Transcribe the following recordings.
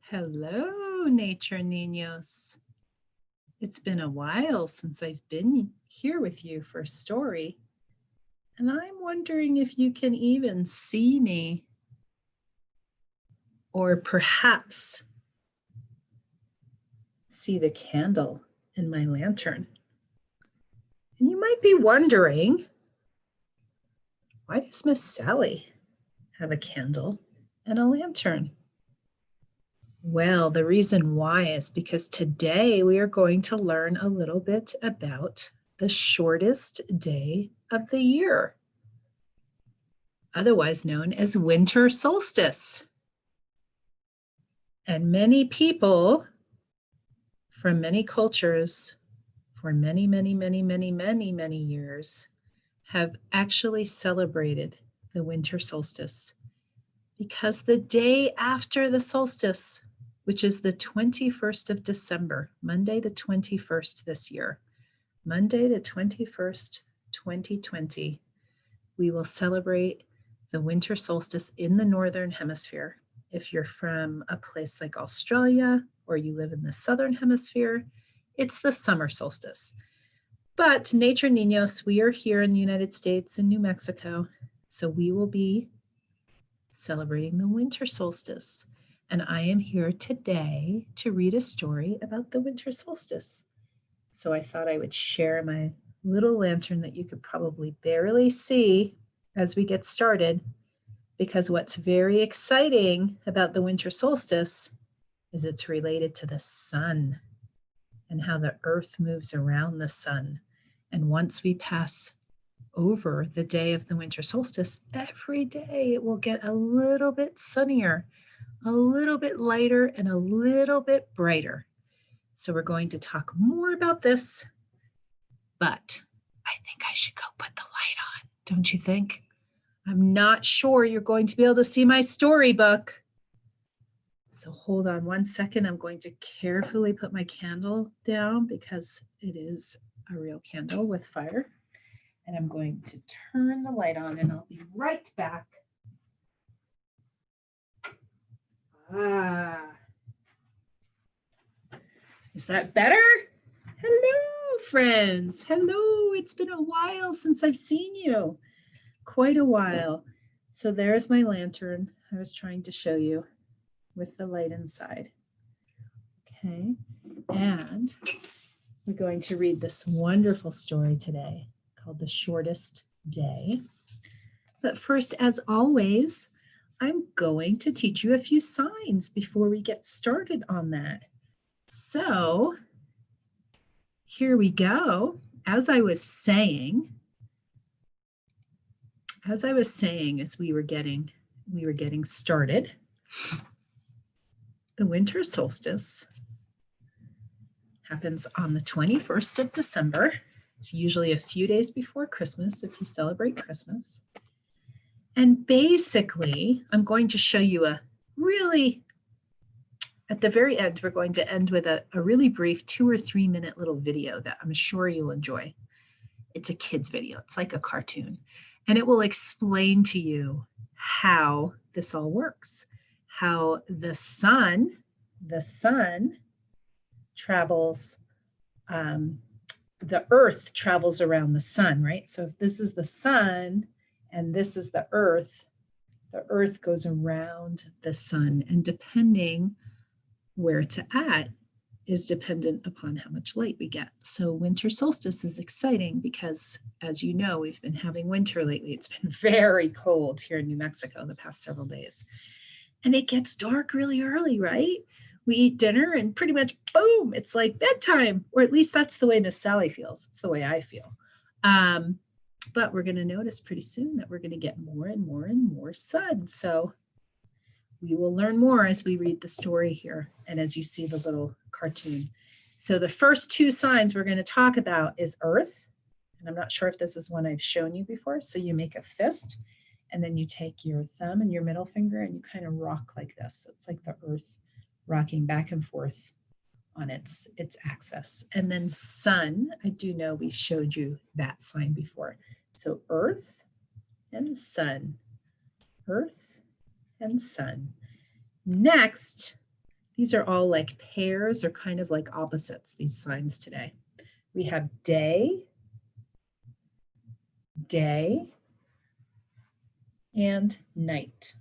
Hello, nature niños. It's been a while since I've been here with you for a story, and I'm wondering if you can even see me, or perhaps see the candle in my lantern. And you might be wondering, why does Miss Sally have a candle and a lantern? Well, the reason why is because today we are going to learn a little bit about the shortest day of the year, otherwise known as winter solstice. And many people from many cultures for many, many, many, many, many, many years have actually celebrated the winter solstice because the day after the solstice, which is the 21st of December, Monday the 21st this year, Monday the 21st, 2020, we will celebrate the winter solstice in the Northern Hemisphere. If you're from a place like Australia or you live in the Southern Hemisphere, it's the summer solstice. But Nature Niños, we are here in the United States in New Mexico, so we will be celebrating the winter solstice. And I am here today to read a story about the winter solstice. So I thought I would share my little lantern that you could probably barely see as we get started, because what's very exciting about the winter solstice is it's related to the sun and how the earth moves around the sun. And once we pass over the day of the winter solstice, every day it will get a little bit sunnier, a little bit lighter, and a little bit brighter. So we're going to talk more about this, but I think I should go put the light on, don't you think? I'm not sure you're going to be able to see my storybook. So hold on one second. I'm going to carefully put my candle down because it is a real candle with fire. And I'm going to turn the light on and I'll be right back. Is that better? Hello, friends. Hello. It's been a while since I've seen you. Quite a while. So there's my lantern I was trying to show you with the light inside. Okay. And we're going to read this wonderful story today called The Shortest Day. But first, as always, I'm going to teach you a few signs before we get started on that. So here we go. As I was saying, as we were getting started, the winter solstice happens on the 21st of December. It's usually a few days before Christmas if you celebrate Christmas. And basically, I'm going to show you at the very end, we're going to end with a really brief 2 or 3 minute little video that I'm sure you'll enjoy. It's a kid's video. It's like a cartoon. And it will explain to you how this all works, how the sun travels, the earth travels around the sun, right? So if this is the sun and this is the earth goes around the sun, and depending where it's at is dependent upon how much light we get. So winter solstice is exciting because, as you know, we've been having winter lately. It's been very cold here in New Mexico the past several days. And it gets dark really early, right? We eat dinner and pretty much, boom, it's like bedtime, or at least that's the way Miss Sally feels. It's the way I feel. But we're going to notice pretty soon that we're going to get more and more and more sun. So we will learn more as we read the story here and as you see the little cartoon. So the first 2 signs we're going to talk about is Earth. And I'm not sure if this is one I've shown you before. So you make a fist and then you take your thumb and your middle finger and you kind of rock like this. It's like the Earth rocking back and forth on its axis. And then sun, I do know we showed you that sign before. So Earth and sun, Earth and sun. Next, These are all like pairs or kind of like opposites, these signs today. We have day, day, and night.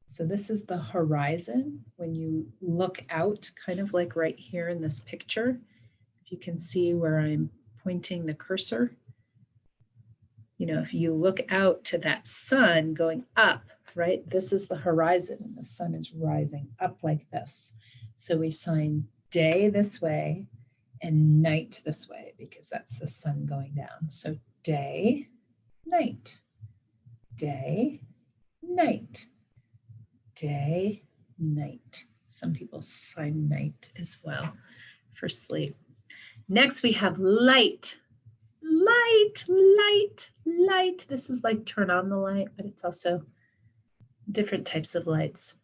So this is the horizon. When you look out, kind of like right here in this picture, if you can see where I'm pointing the cursor, you know, if you look out to that sun going up, right? This is the horizon and the sun is rising up like this. So we sign day this way and night this way because that's the sun going down. So day, night, day, night, day, night. Some people sign night as well for sleep. Next we have light. Light, light, light. This is like turn on the light, but it's also different types of lights.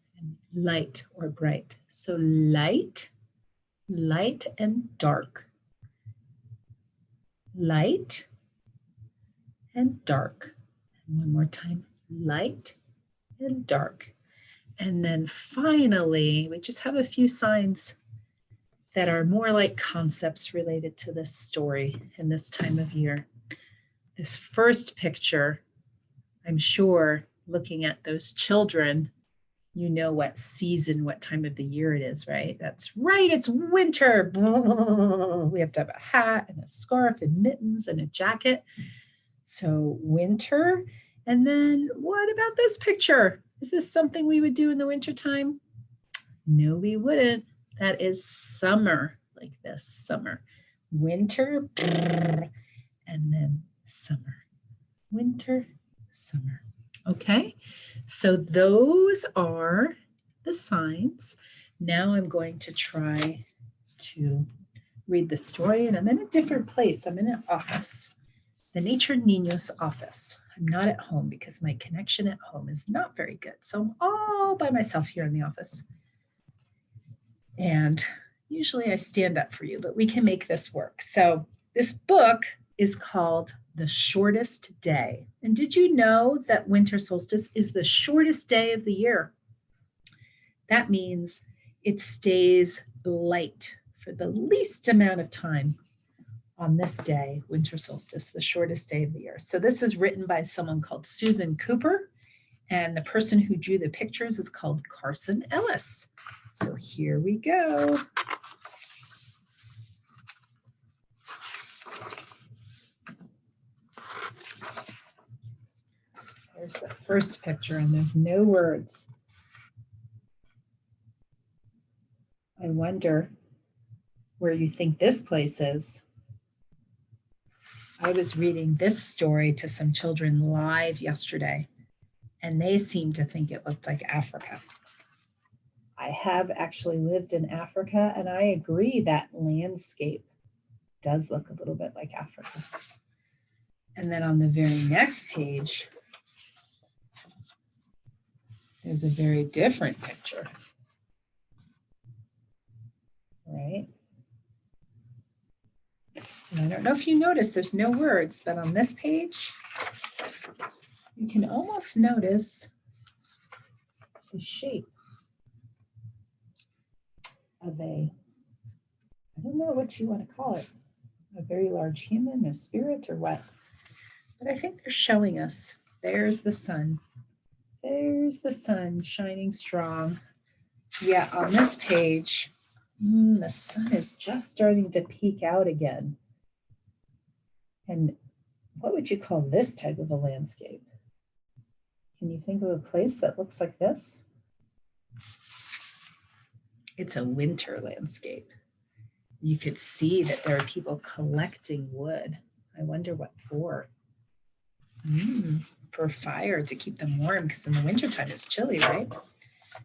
Light or bright. So light, light and dark. Light and dark. And one more time, light and dark. And then finally, we just have a few signs that are more like concepts related to this story in this time of year. This first picture, I'm sure looking at those children, you know what season, what time of the year it is, right? That's right, it's winter. We have to have a hat and a scarf and mittens and a jacket. So winter. And then what about this picture? Is this something we would do in the wintertime? No, we wouldn't. That is summer, like this, summer. Winter, and then summer. Winter, summer. Okay, so those are the signs. Now I'm going to try to read the story, and I'm in a different place. I'm in an office, the Nature Niños office. I'm not at home because my connection at home is not very good. So I'm all by myself here in the office. And usually I stand up for you, but we can make this work. So this book is called The Shortest Day. And did you know that winter solstice is the shortest day of the year? That means it stays light for the least amount of time on this day, winter solstice, the shortest day of the year. So this is written by someone called Susan Cooper, and the person who drew the pictures is called Carson Ellis. So here we go. There's the first picture, and there's no words. I wonder where you think this place is. I was reading this story to some children live yesterday, and they seemed to think it looked like Africa. I have actually lived in Africa, and I agree that landscape does look a little bit like Africa. And then on the very next page, there's a very different picture, right? And I don't know if you noticed, there's no words, but on this page, you can almost notice the shape of a, I don't know what you want to call it, a very large human, a spirit, or what. But I think they're showing us, there's the sun. There's the sun shining strong. Yeah, on this page, the sun is just starting to peek out again. And what would you call this type of a landscape? Can you think of a place that looks like this? It's a winter landscape. You could see that there are people collecting wood. I wonder what for. For fire, to keep them warm, because in the wintertime it's chilly, right?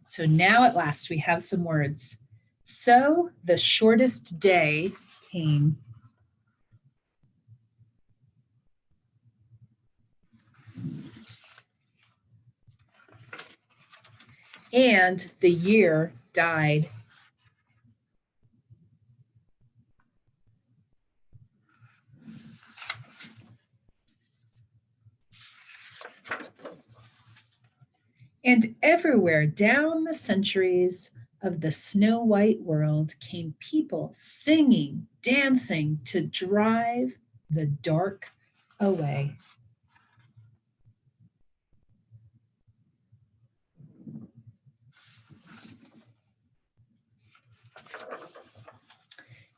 So now at last we have some words. So the shortest day came. And the year died. And everywhere down the centuries, of the snow white world came people singing, dancing to drive the dark away.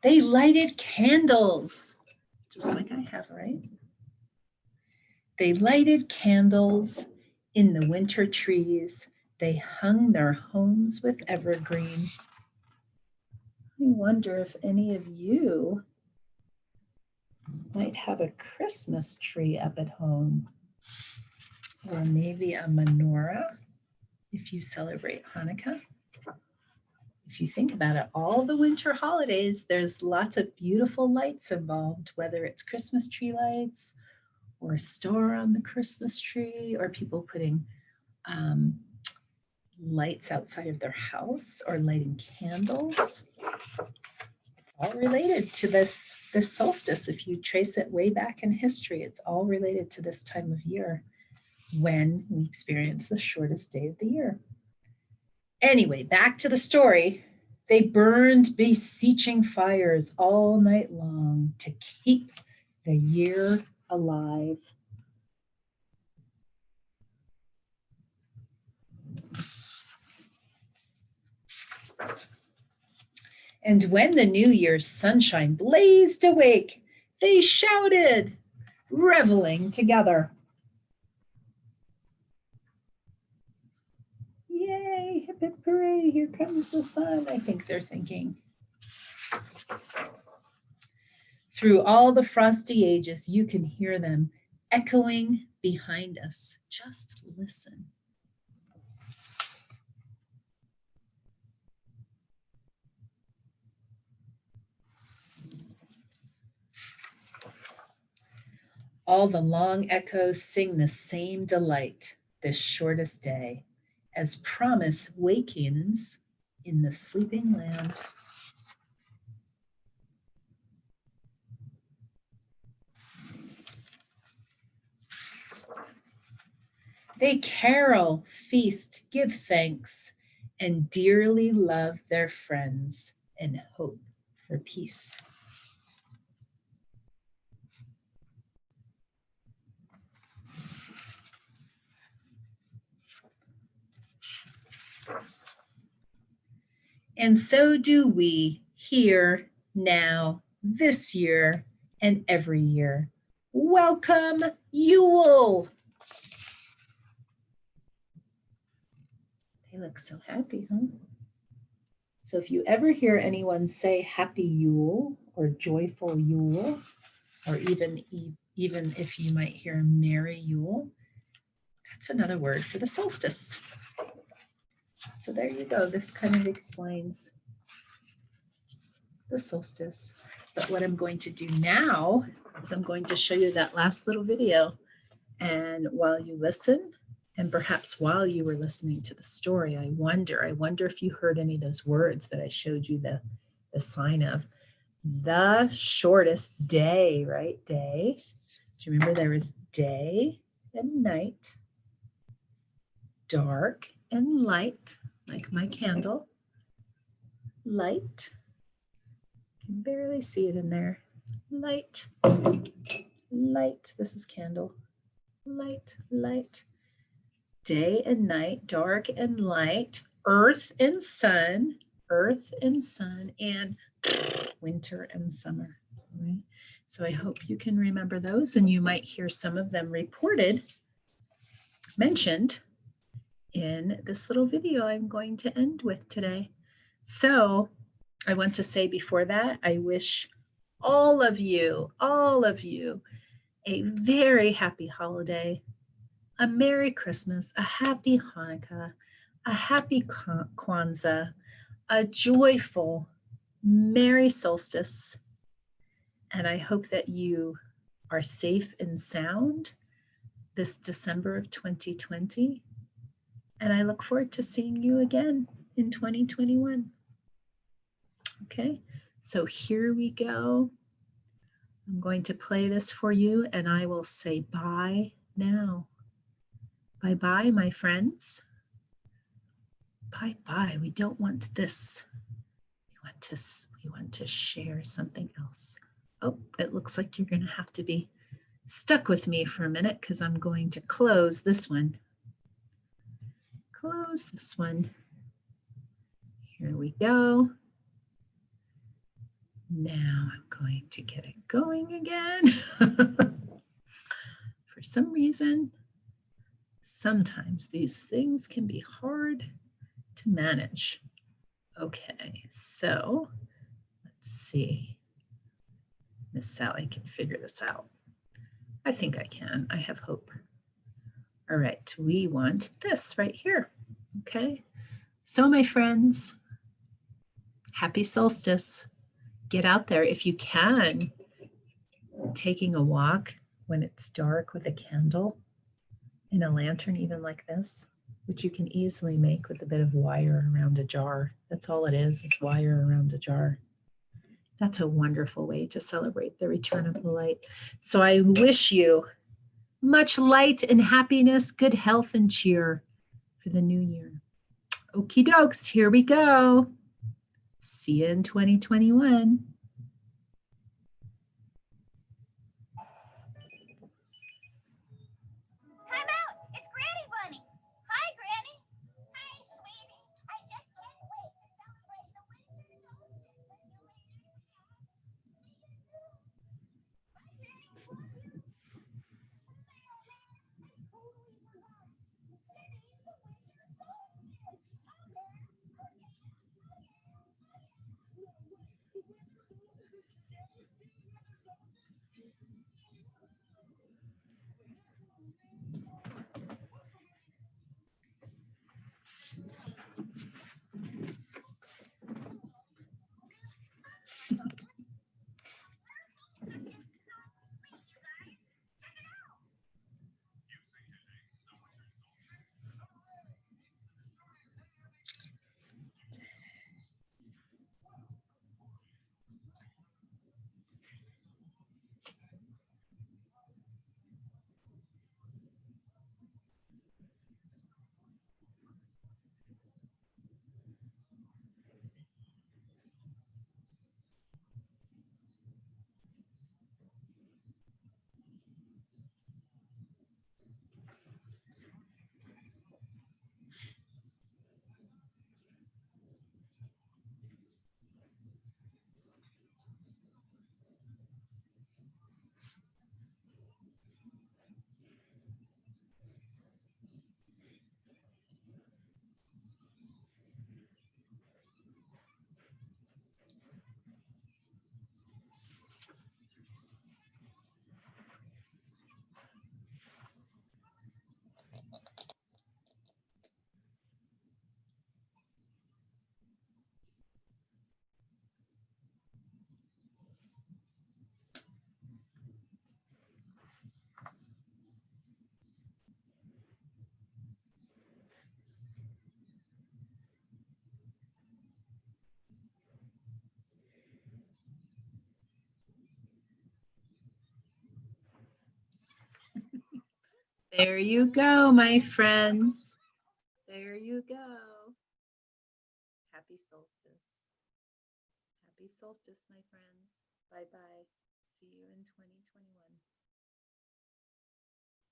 They lighted candles, just like I have, right? They lighted candles in the winter trees. They hung their homes with evergreen. I wonder if any of you might have a Christmas tree up at home, or maybe a menorah if you celebrate Hanukkah. If you think about it, all the winter holidays, there's lots of beautiful lights involved, whether it's Christmas tree lights or a star on the Christmas tree, or people putting lights outside of their house or lighting candles. It's all related to this solstice. If you trace it way back in history, it's all related to this time of year when we experience the shortest day of the year. Anyway, back to the story. They burned beseeching fires all night long to keep the year alive. And when the New Year's sunshine blazed awake, they shouted, reveling together. Yay, hip hip hooray, here comes the sun, I think they're thinking. Through all the frosty ages, you can hear them echoing behind us. Just listen. All the long echoes sing the same delight, this shortest day, as promise wakens in the sleeping land. They carol, feast, give thanks, and dearly love their friends and hope for peace. And so do we here, now, this year, and every year. Welcome, Yule! They look so happy, huh? So if you ever hear anyone say Happy Yule or Joyful Yule, or even if you might hear Merry Yule, that's another word for the solstice. So there you go. This kind of explains the solstice. But what I'm going to do now is I'm going to show you that last little video. And while you listen, and perhaps while you were listening to the story, I wonder if you heard any of those words that I showed you the sign of. The shortest day, right? Day. Do you remember there was day and night, dark and light, like my candle. Light. You can barely see it in there. Light. Light. This is candle. Light, light. Day and night, dark and light, earth and sun, and winter and summer. Right? So I hope you can remember those, and you might hear some of them mentioned in this little video I'm going to end with today. So I want to say before that, I wish all of you a very happy holiday, a Merry Christmas, a Happy Hanukkah, a Happy Kwanzaa, a joyful Merry Solstice. And I hope that you are safe and sound this December of 2020. And I look forward to seeing you again in 2021. Okay, so here we go. I'm going to play this for you, and I will say bye now. Bye-bye, my friends. bye. We don't want this. We want to share something else. Oh, it looks like you're going to have to be stuck with me for a minute because I'm going to close this one. Close this one. Here we go. Now I'm going to get it going again. For some reason, sometimes these things can be hard to manage. Okay, so let's see. Miss Sally can figure this out. I think I can. I have hope. All right, we want this right here. Okay, so my friends, happy solstice. Get out there if you can. Taking a walk when it's dark with a candle and a lantern, even like this, which you can easily make with a bit of wire around a jar. That's all it is wire around a jar. That's a wonderful way to celebrate the return of the light. So I wish you much light and happiness, good health and cheer for the new year. Okie dokes, here we go. See you in 2021. There you go, my friends. There you go. Happy solstice. Happy solstice, my friends. Bye-bye.